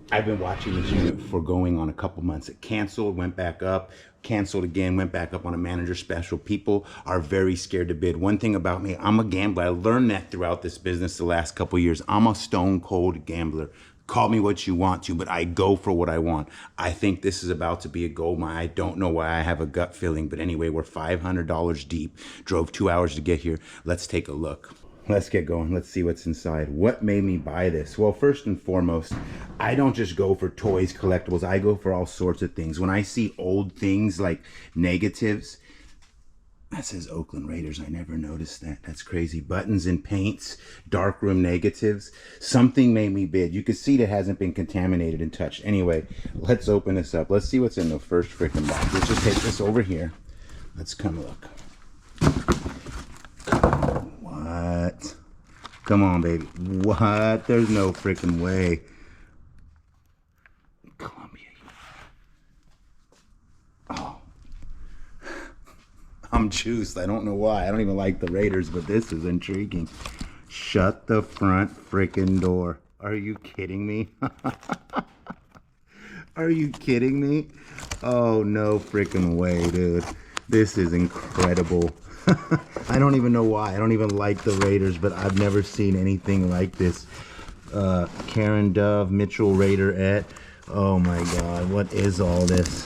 I've been watching this unit for going on a couple months. It canceled, went back up, canceled again, went back up on a manager special. People are very scared to bid. One thing about me, I'm a gambler. I learned that throughout this business the last couple years. I'm a stone cold gambler. Call me what you want to, but I go for what I want. I think this is about to be a gold mine. I don't know why. I have a gut feeling, but anyway, we're $500 deep. Drove 2 hours to get here. Let's take a look. Let's get going. Let's see what's inside. What made me buy this? Well, first and foremost, I don't just go for toys, collectibles. I go for all sorts of things. When I see old things like negatives, that says Oakland Raiders. I never noticed that. That's crazy. Buttons and paints, darkroom negatives. Something made me bid. You can see that it hasn't been contaminated and touched. Anyway, let's open this up. Let's see what's in the first freaking box. Let's just take this over here. Let's come look. What? Come on, baby. What? There's no freaking way. Columbia. Oh. I'm juiced. I don't know why. I don't even like the Raiders, but this is intriguing. Shut the front freaking door. Are you kidding me? Are you kidding me? Oh, no freaking way, dude. This is incredible. I don't even know why. I don't even like the Raiders, but I've never seen anything like this. Karen Dove, Mitchell Raiderette. Oh my God, what is all this?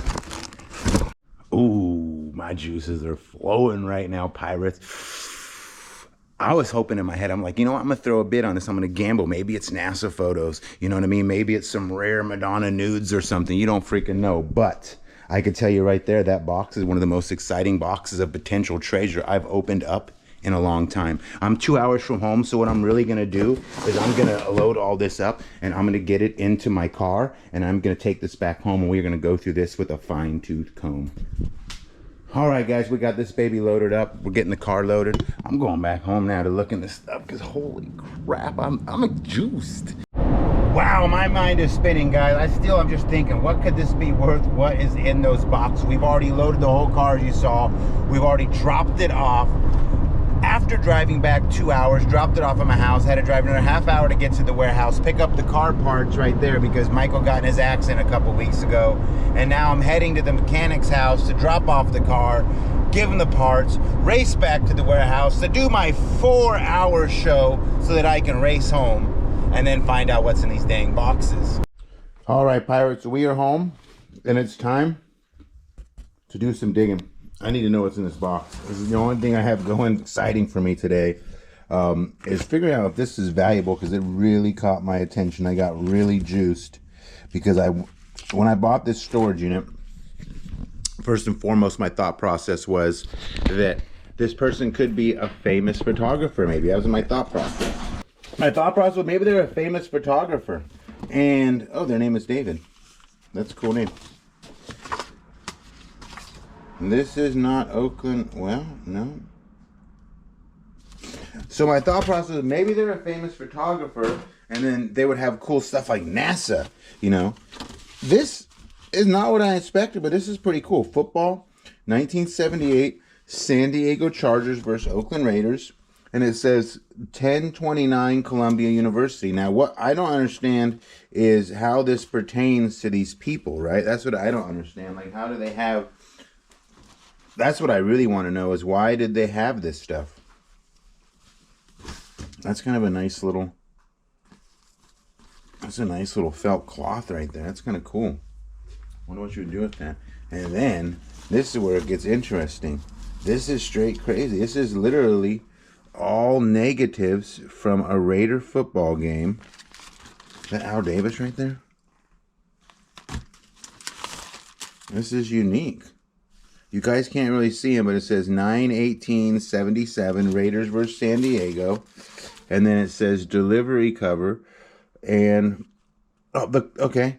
Ooh, my juices are flowing right now, Pirates. I was hoping in my head, I'm like, you know what? I'm going to throw a bid on this. I'm going to gamble. Maybe it's NASA photos. You know what I mean? Maybe it's some rare Madonna nudes or something. You don't freaking know. But I could tell you right there, that box is one of the most exciting boxes of potential treasure I've opened up in a long time. I'm 2 hours from home, so what I'm really gonna do is I'm gonna load all this up and I'm gonna get it into my car and I'm gonna take this back home and we're gonna go through this with a fine-tooth comb. All right, guys, we got this baby loaded up. We're getting the car loaded. I'm going back home now to look in this stuff because holy crap, I'm juiced. Wow, my mind is spinning, guys. I'm just thinking, what could this be worth? What is in those boxes? We've already loaded the whole car, as you saw. We've already dropped it off. After driving back 2 hours, dropped it off at my house, had to drive another half hour to get to the warehouse, pick up the car parts right there because Michael got in his accident a couple weeks ago. And now I'm heading to the mechanic's house to drop off the car, give him the parts, race back to the warehouse to do my 4-hour show so that I can race home and then find out what's in these dang boxes. All right, Pirates, we are home and it's time to do some digging. I need to know what's in this box. This is the only thing I have going exciting for me today, is figuring out if this is valuable because it really caught my attention. I got really juiced because when I bought this storage unit, first and foremost, my thought process was that this person could be a famous photographer. Maybe that was my thought process. My thought process was maybe they're a famous photographer. And, oh, their name is David. That's a cool name. This is not Oakland. Well, no. So my thought process was maybe they're a famous photographer and then they would have cool stuff like NASA, you know. This is not what I expected, but this is pretty cool. Football, 1978, San Diego Chargers versus Oakland Raiders. And it says 1029 Columbia University. Now, what I don't understand is how this pertains to these people, right? That's what I don't understand. Like, how do they have... That's what I really want to know is why did they have this stuff? That's kind of a nice little... That's a nice little felt cloth right there. That's kind of cool. Wonder what you would do with that. And then, this is where it gets interesting. This is straight crazy. This is literally all negatives from a Raider football game. Is that Al Davis right there? This is unique. You guys can't really see him, but it says 9/18/77 Raiders versus San Diego. And then it says delivery cover. And oh, look, okay.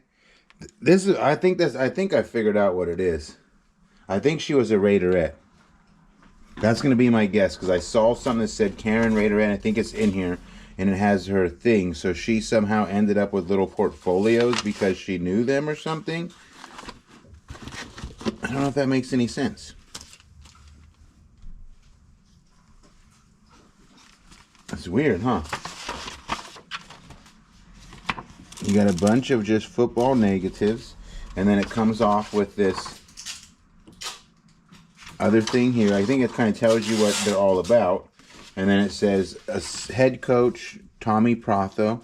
This is I think I figured out what it is. I think she was a Raiderette. That's going to be my guess because I saw something that said Karen Raiderette. I think it's in here and it has her thing. So she somehow ended up with little portfolios because she knew them or something. I don't know if that makes any sense. That's weird, huh? You got a bunch of just football negatives, and then it comes off with this other thing here. I think it kind of tells you what they're all about. And then it says head coach Tommy Pratho.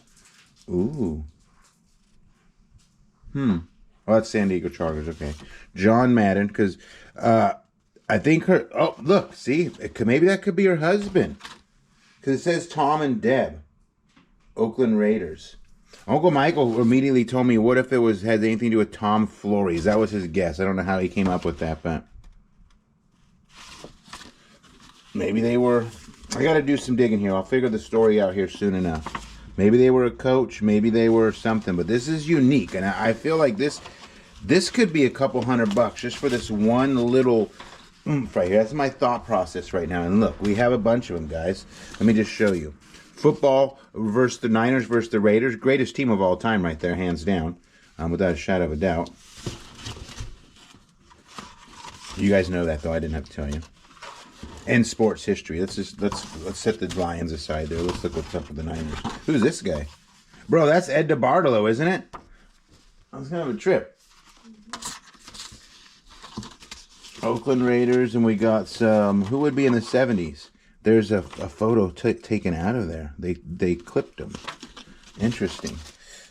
Ooh. Oh, that's San Diego Chargers. Okay. John Madden, because I think her. Oh, look, see, maybe that could be her husband, because it says Tom and Deb, Oakland Raiders. Uncle Michael immediately told me, what if it had anything to do with Tom Flores? That was his guess. I don't know how he came up with that, but maybe they were. I got to do some digging here. I'll figure the story out here soon enough. Maybe they were a coach. Maybe they were something. But this is unique, and I feel like this could be a couple $100 just for this one little oomph right here. That's my thought process right now. And look, we have a bunch of them, guys. Let me just show you. Football versus the Niners versus the Raiders. Greatest team of all time right there, hands down. Without a shadow of a doubt. You guys know that, though. I didn't have to tell you. And sports history. Let's set the Lions aside there. Let's look what's up with the Niners. Who's this guy? Bro, that's Ed DeBartolo, isn't it? That was kind of a trip. Oakland Raiders, and we got some. Who would be in the 70s? There's a photo taken out of there. They clipped them. Interesting.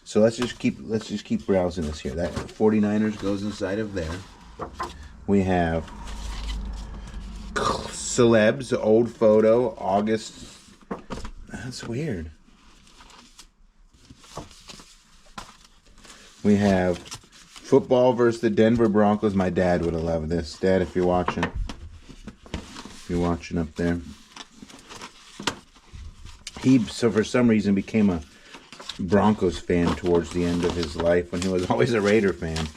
So let's just keep browsing this here. That 49ers goes inside of there. We have celebs, old photo, August. That's weird. We have football versus the Denver Broncos. My dad would have loved this. Dad, if you're watching. If you're watching up there. So for some reason became a Broncos fan towards the end of his life when he was always a Raider fan.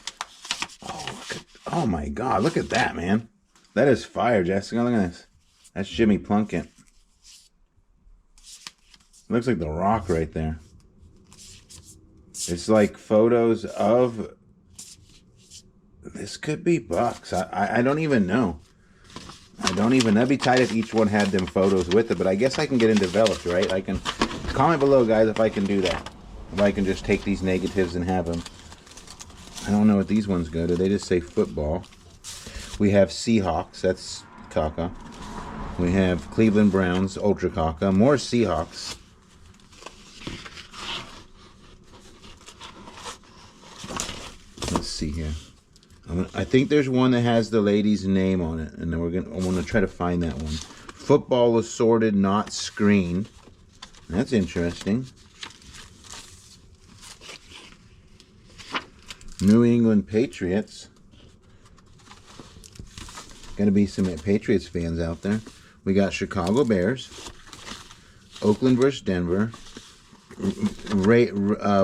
Oh my God, look at that, man. That is fire, Jessica. Look at this. That's Jimmy Plunkett. Looks like The Rock right there. It's like photos of... This could be bucks. I don't even know. That'd be tight if each one had them photos with it, but I guess I can get them developed, right? I can comment below, guys, if I can do that. If I can just take these negatives and have them. I don't know what these ones go to. They just say football. We have Seahawks. That's caca. We have Cleveland Browns, ultra caca. More Seahawks. Let's see here. I think there's one that has the lady's name on it, and then I want to try to find that one. Football assorted, not screened. That's interesting. New England Patriots. Gonna be some Patriots fans out there. We got Chicago Bears, Oakland versus Denver,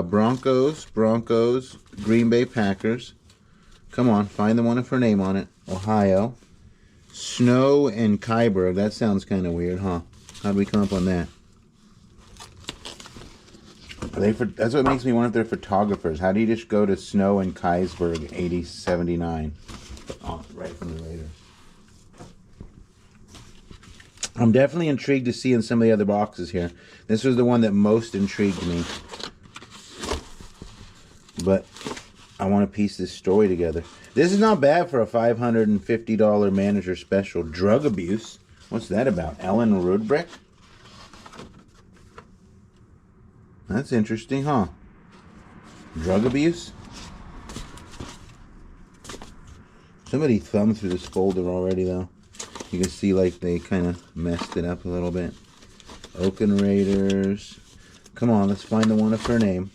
Broncos, Green Bay Packers. Come on, find the one with her name on it. Ohio. Snow and Kyber. That sounds kind of weird, huh? How'd we come up on that? That's what makes me wonder if they're photographers. How do you just go to Snow and Kaisberg 8079? Oh, right from the Raiders. I'm definitely intrigued to see in some of the other boxes here. This was the one that most intrigued me. But I want to piece this story together. This is not bad for a $550 manager special. Drug abuse. What's that about? Ellen Rudbrick? That's interesting, huh? Drug abuse? Somebody thumbed through this folder already, though. You can see, like, they kind of messed it up a little bit. Oakland Raiders. Come on, let's find the one of her name.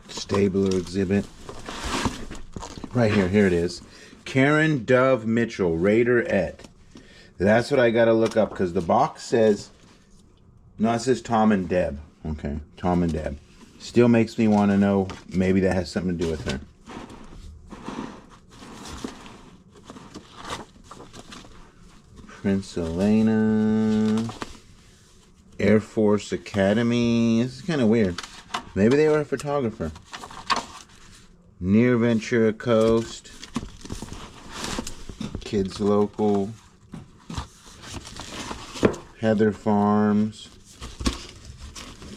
Stabler exhibit. Right here. Here it is. Karen Dove Mitchell, Raiderette. That's what I got to look up, because the box says... No, it says Tom and Deb. Okay, Tom and Deb. Still makes me want to know, maybe that has something to do with her. Prince Elena. Air Force Academy. This is kind of weird. Maybe they were a photographer. Near Ventura Coast. Kids Local. Heather Farms,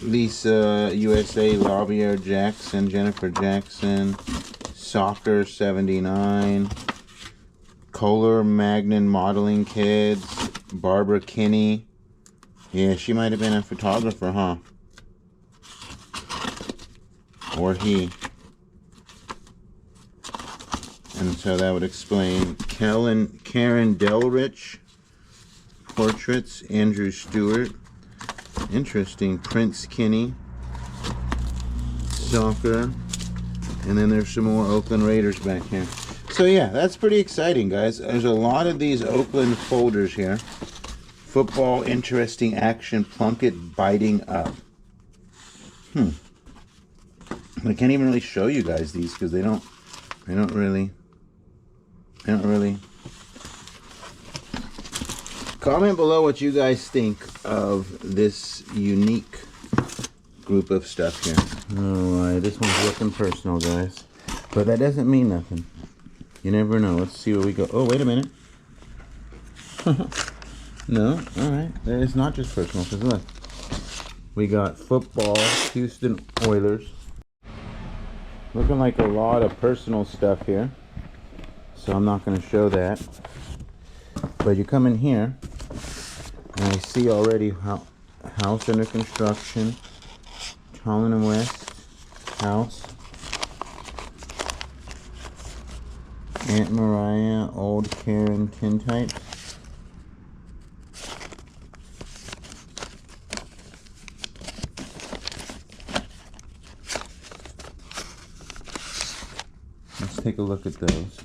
Lisa USA, Lavier Jackson, Jennifer Jackson, Soccer 79, Kohler Magnin Modeling Kids, Barbara Kinney. Yeah, she might have been a photographer, huh? Or he. And so that would explain Karen Delrich, portraits, Andrew Stewart. Interesting. Prince Kinney, soccer. And then there's some more Oakland Raiders back here. So yeah, that's pretty exciting, guys. There's a lot of these Oakland folders here. Football, interesting action, Plunkett biting up. I can't even really show you guys these because they don't really. Comment below what you guys think of this unique group of stuff here. Alright, this one's looking personal, guys. But that doesn't mean nothing. You never know. Let's see where we go. Oh, wait a minute. No, alright. It's not just personal, because look. We got football, Houston Oilers. Looking like a lot of personal stuff here. So I'm not going to show that. But you come in here, and I see already house under construction. Holland and West house. Aunt Mariah, old Karen tintype. Let's take a look at those.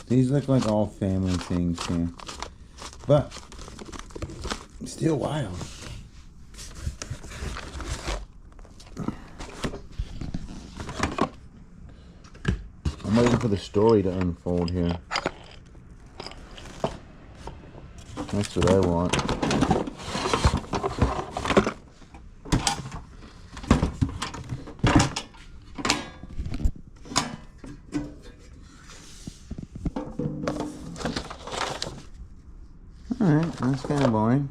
These look like all family things here, but still wild. I'm waiting for the story to unfold here. That's what I want. Alright, that's kind of boring.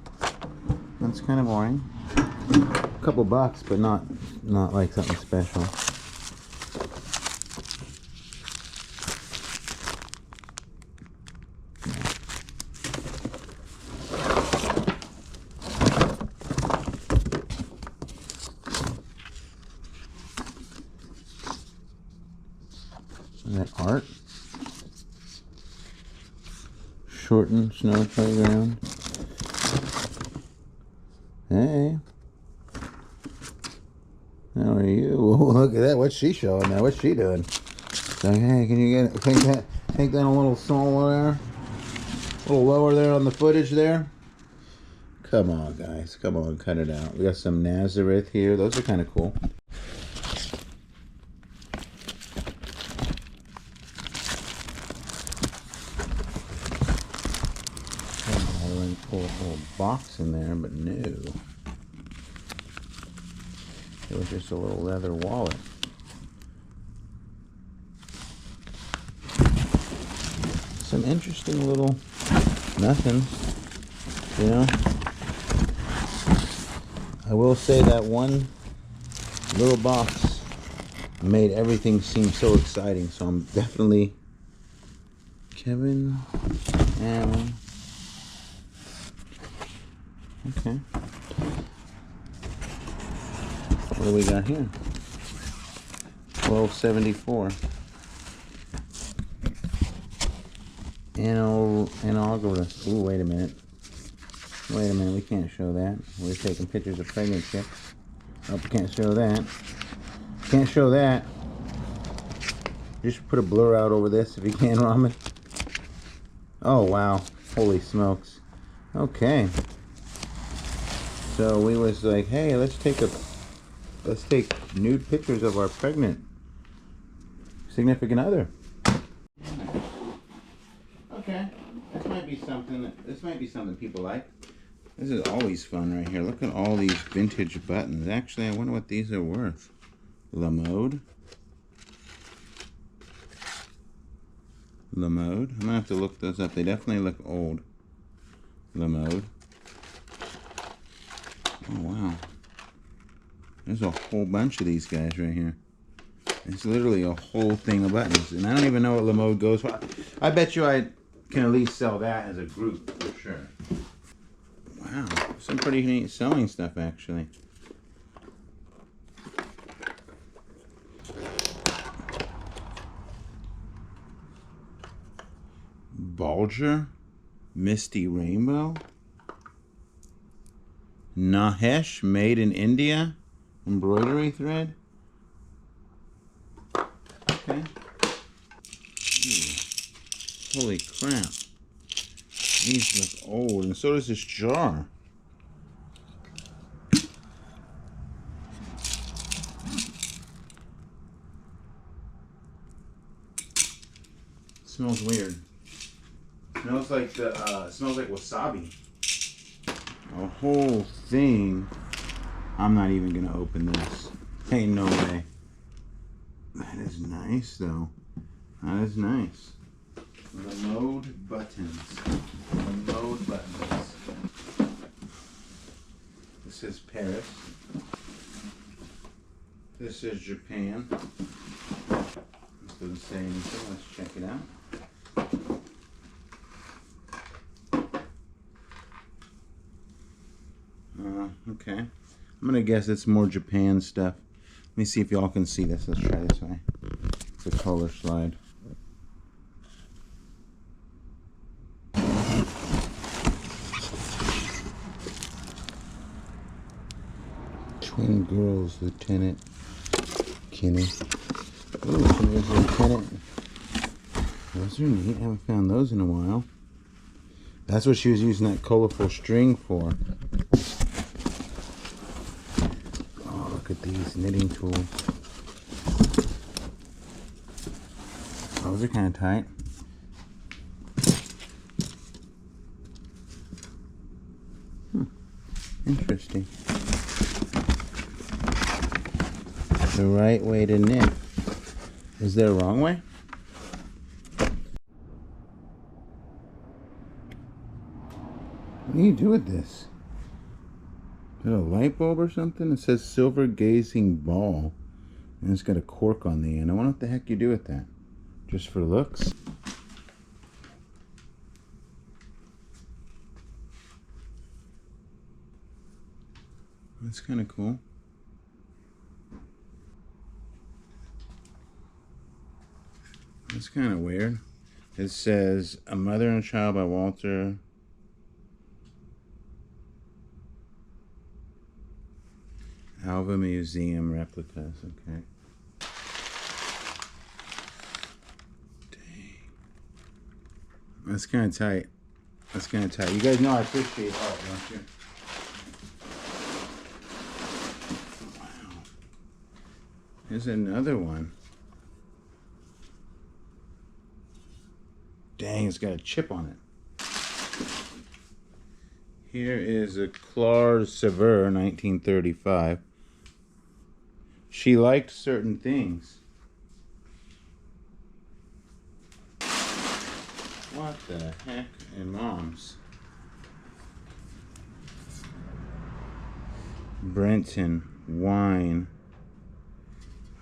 That's kind of boring. A couple bucks, but not like something special. Is that art? Shortened snow playground. Hey. How are you? Look at that. What's she showing now? What's she doing? Like, hey, can you take that a little smaller there? A little lower there on the footage there? Come on, guys. Come on, cut it out. We got some Nazareth here. Those are kind of cool. Pull a little box in there, but no. It was just a little leather wallet. Some interesting little nothings, you know. I will say that one little box made everything seem so exciting, so I'm definitely Kevin Allen. Okay. What do we got here? 1274. Inaugurus. Ooh, wait a minute. Wait a minute, we can't show that. We're taking pictures of pregnant chicks. Oh, can't show that. Can't show that. Just put a blur out over this if you can, Ramen. Oh, wow. Holy smokes. Okay. So we was like, hey, let's take nude pictures of our pregnant significant other. Okay, this might be something people like. This is always fun right here. Look at all these vintage buttons. Actually, I wonder what these are worth. La Mode. Lamode. I'm gonna have to look those up. They definitely look old. Lamode. Oh wow. There's a whole bunch of these guys right here. It's literally a whole thing of buttons. And I don't even know what Lamode goes for. I bet you I can at least sell that as a group for sure. Wow. Some pretty neat sewing stuff actually. Bulger. Misty Rainbow. Nahesh, made in India. Embroidery thread. Okay. Ooh. Holy crap. These look old, and so does this jar. It smells weird. Smells like smells like wasabi. A whole thing. I'm not even gonna open this. Ain't no way. That is nice though. That is nice. Lamode buttons. Lamode buttons. This is Paris. This is Japan. This doesn't say anything. Let's check it out. Okay. I'm gonna guess it's more Japan stuff. Let me see if y'all can see this. Let's try this way. It's a color slide. Twin girls, Lieutenant Kinney. Ooh, there's Lieutenant. Those are neat. I haven't found those in a while. That's what she was using that colorful string for. Oh, look at these knitting tools. Those are kind of tight. Interesting. The right way to knit. Is there a wrong way? What do you do with this? Is it a light bulb or something? It says silver gazing ball. And it's got a cork on the end. I wonder what the heck you do with that. Just for looks? That's kind of cool. That's kind of weird. It says A Mother and a Child by Walter. Alva Museum replicas. Okay. Dang. That's kind of tight. That's kind of tight. You guys know I appreciate art, don't you? Wow. Here's another one. Dang, it's got a chip on it. Here is a Claire Sever, 1935. She liked certain things. What the heck in moms? Brenton, wine.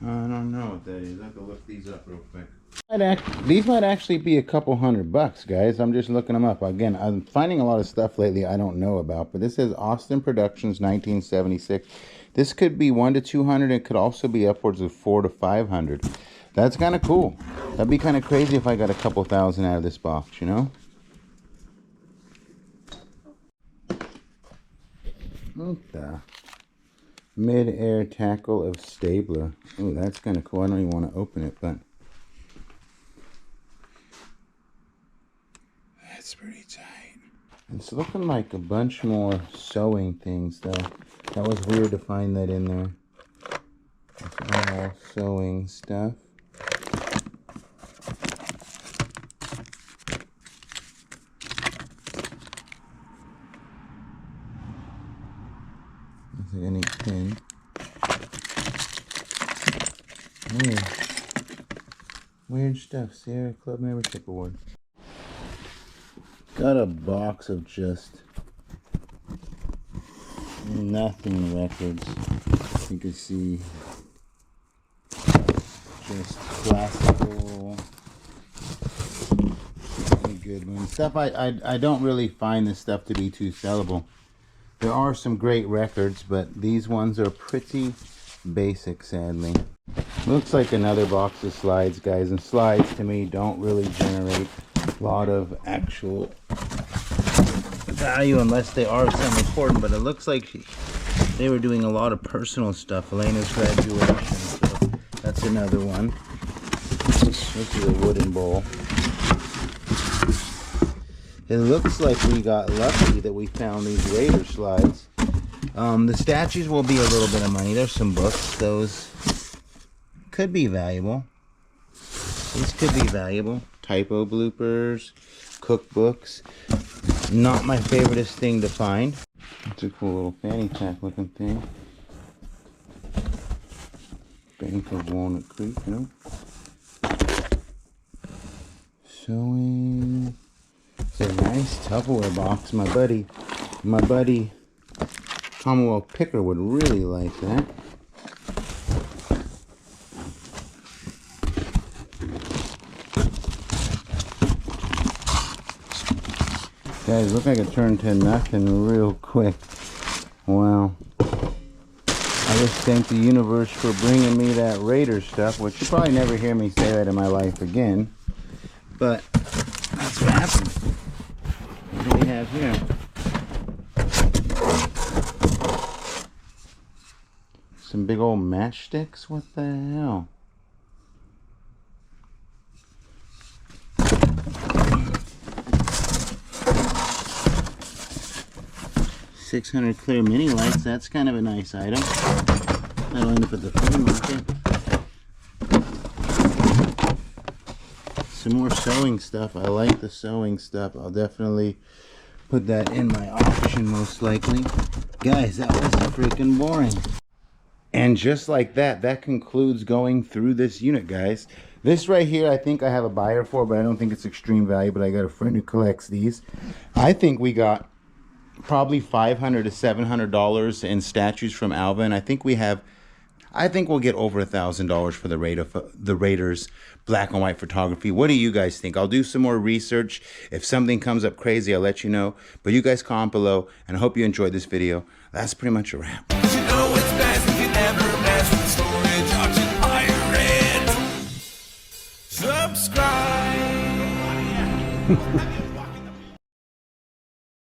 I don't know what that is. I have to look these up real quick. These might actually be a couple $100, guys. I'm just looking them up. Again, I'm finding a lot of stuff lately I don't know about, but this is Austin Productions 1976. This could be 1 to 200. It could also be upwards of 4 to 500. That's kind of cool. That'd be kind of crazy if I got a couple thousand out of this box, you know? What the? Mid-air tackle of Stabler. Oh, that's kind of cool. I don't even want to open it, but that's pretty tight. It's looking like a bunch more sewing things, though. That was weird to find that in there. It's all sewing stuff. Looks like any pin. Weird stuff. Sierra Club membership award. Got a box of just nothing records. You can see just classical, really good ones. Stuff I don't really find this stuff to be too sellable. There are some great records, but these ones are pretty basic, sadly. Looks like another box of slides, guys, and slides to me don't really generate a lot of actual value unless they are something important, but it looks like they were doing a lot of personal stuff. Elena's graduation, so that's another one. This is a wooden bowl. It looks like we got lucky that we found these Raider slides. The statues will be a little bit of money. There's some books. Those could be valuable. These could be valuable. Typo bloopers, cookbooks. Not my favoriteest thing to find. It's a cool little fanny pack looking thing. Bank of Walnut Creek, you know. Sewing. It's a nice Tupperware box. My buddy Commonwealth Picker would really like that. Guys, look like it turned to nothing real quick. Wow. I just thank the universe for bringing me that Raider stuff, which you'll probably never hear me say that in my life again. But that's what happened. What do we have here? Some big old matchsticks? What the hell? $600 clear mini lights. That's kind of a nice item. That'll end up at the flea market. Some more sewing stuff. I like the sewing stuff. I'll definitely put that in my auction most likely. Guys, that was freaking boring. And just like that, that concludes going through this unit, guys. This right here, I think I have a buyer for, but I don't think it's extreme value, but I got a friend who collects these. I think we got probably $500 to $700 in statues from Alva, and I think we'll get over $1,000 for the Raiders black and white photography. What do you guys think? I'll do some more research. If something comes up crazy, I'll let you know. But you guys comment below, and I hope you enjoyed this video. That's pretty much a wrap. You know it's best if you never mess with storage auction pirates. Subscribe.